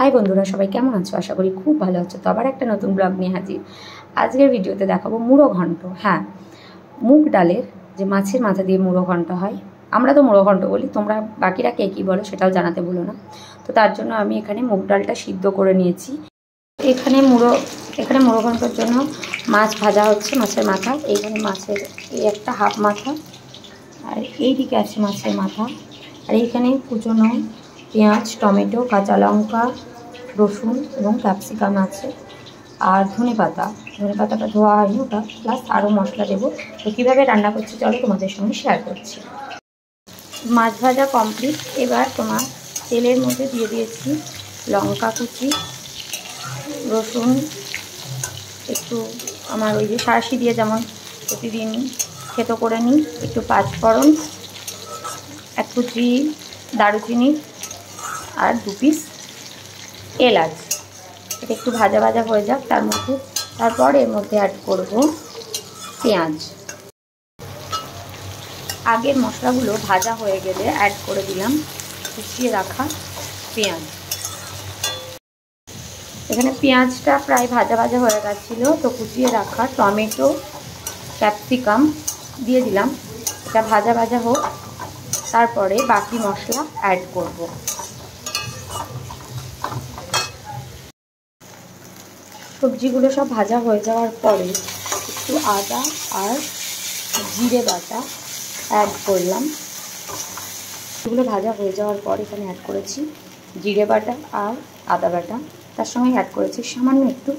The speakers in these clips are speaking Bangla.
হাই বন্ধুরা, সবাই কেমন আছো? আশা করি খুব ভালো আছো। তো আবার একটা নতুন ব্লগ নিয়ে হাজির। আজকের ভিডিওতে দেখাবো মুড়ো ঘন্ট। হ্যাঁ, মুগ ডালের যে মাছের মাথা দিয়ে মুড়ো ঘন্ট হয়, আমরা তো মুড়ো ঘন্ট বলি, তোমরা বাকিরা কে কী বলো সেটাও জানাতে ভুলো না। তো তার জন্য আমি এখানে মুগ ডালটা সিদ্ধ করে নিয়েছি। এখানে মুড়ো ঘন্টর জন্য মাছ ভাজা হচ্ছে, মাছের মাথা। এইখানে মাছের এই একটা হাফ মাথা, আর এই দিকে আছে মাছের মাথা, আর এইখানে কুচনো পেঁয়াজ, টমেটো, কাঁচা লঙ্কা, রসুন এবং ক্যাপসিকাম আছে, আর ধনে পাতাটা ধোয়া হয়নি ওটা, প্লাস আরও মশলা দেবো। তো কীভাবে রান্না করছি চলো তোমাদের সঙ্গে শেয়ার করছি। মাছ ভাজা কমপ্লিট। এবার তোমার তেলের মধ্যে দিয়ে দিয়েছি লঙ্কা কুচি, রসুন একটু, আমার ওই যে সাঁড়াশি দিয়ে যেমন প্রতিদিন থেতো করে নিই, একটু পাঁচফোড়ন, এক কুচি দারুচিনি, আর 2 পিস এলাচ। এটা একটু ভাজা ভাজা হয়ে যাক তারপর এর মধ্যে অ্যাড করব পেঁয়াজ। আগের মশলাগুলো ভাজা হয়ে গেলে অ্যাড করে দিলাম কুচিয়ে রাখা পেঁয়াজ। এখানে পেঁয়াজটা প্রায় ভাজা ভাজা হয়ে গেছিলো, তো কুচিয়ে রাখা টমেটো, ক্যাপসিকাম দিয়ে দিলাম। এটা ভাজা ভাজা হোক, তারপরে বাকি মশলা অ্যাড করব। সবজিগুলো সব ভাজা হয়ে যাওয়ার পরে একটু আদা আর জিরে বাটা অ্যাড করলাম। এগুলো ভাজা হয়ে যাওয়ার পর এখানে অ্যাড করেছি জিরে বাটা আর আদা বাটা, তার সঙ্গে অ্যাড করেছি সামান্য একটু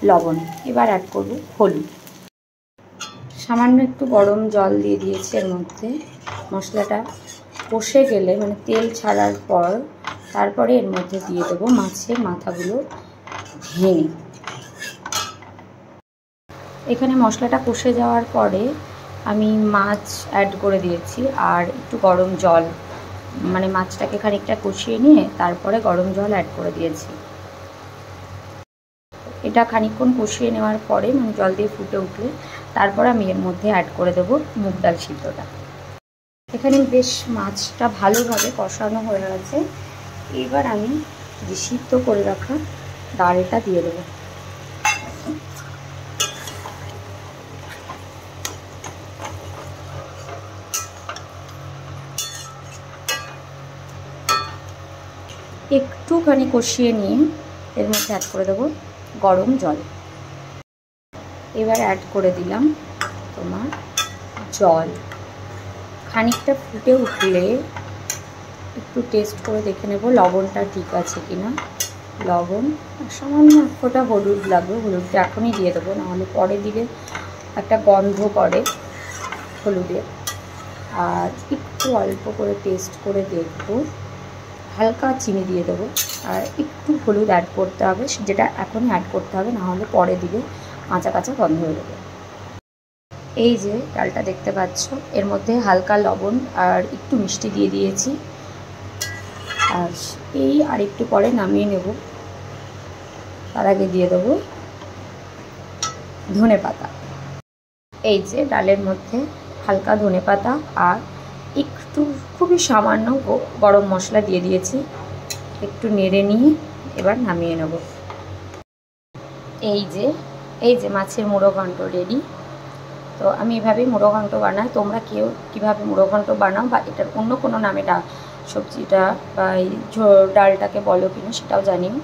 লবণ। এবার অ্যাড করব হলুদ। সামান্য একটু গরম জল দিয়ে দিয়েছি এর মধ্যে। মশলাটা কষে গেলে, মানে তেল ছাড়ার পর, তারপরে এর মধ্যে দিয়ে দেবো মাছের মাথাগুলো ভেঙে। এখানে মশলাটা কষে যাওয়ার পরে আমি মাছ অ্যাড করে দিয়েছি, আর একটু গরম জল, মানে মাছটাকে খানিকটা কষিয়ে নিয়ে তারপরে গরম জল অ্যাড করে দিয়েছি। এটা খানিকক্ষণ কষিয়ে নেওয়ার পরে, মানে জল দিয়ে ফুটে উঠলে তারপর আমি এর মধ্যে অ্যাড করে দেবো মুগ ডাল সিদ্ধটা। এখানে বেশ মাছটা ভালোভাবে কষানো হয়ে গেছে। এবার আমি যে সিদ্ধ করে রাখা ডালটা দিয়ে দেবো। একটুখানি কষিয়ে নিয়ে এর মধ্যে অ্যাড করে দেবো গরম জল। এবার অ্যাড করে দিলাম তোমার জল। খানিকটা ফুটে উঠলে একটু টেস্ট করে দেখে নেব লবণটা ঠিক আছে কিনা। লবণ, সামান্য এক ফোঁটা হলুদ লাগবে। হলুদটা এখনই দিয়ে দেবো, নাহলে পরে দিলে একটা গন্ধ করে হলুদের। আর একটু অল্প করে টেস্ট করে দেখবো, হালকা চিনি দিয়ে দেবো, আর একটু হলুদ অ্যাড করতে হবে, যেটা এখনই অ্যাড করতে হবে, নাহলে পরে দিলে কাঁচা কাঁচা গন্ধ হয়ে যাবে। এই যে ডালটা দেখতে পাচ্ছ, এর মধ্যে হালকা লবণ আর একটু মিষ্টি দিয়ে দিয়েছি, আর এই আর একটু পরে নামিয়ে নেব। তার আগে দিয়ে দেবো ধনে পাতা। এই যে ডালের মধ্যে হালকা ধনে পাতা আর একটু খুবই সামান্য গরম মশলা দিয়ে দিয়েছি। একটু নেড়ে নিয়ে এবার নামিয়ে নেব। এই যে মাছের মুড়ো ঘন্ট রেডি। তো আমি এভাবেই মুড়ো ঘন্ট বানাই। তোমরা কেউ কীভাবে মুড়ো ঘন্ট বানাও, বা এটার অন্য কোনো নামে সবজিটা বা এই ডালটাকে বলো কিনা সেটাও জানিও।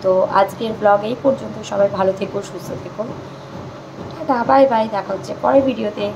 তো আজকের ব্লগ এই পর্যন্ত। সবাই ভালো থেকো, সুস্থ থেকো। Tata, bye bye. দেখা হচ্ছে পরের ভিডিওতে।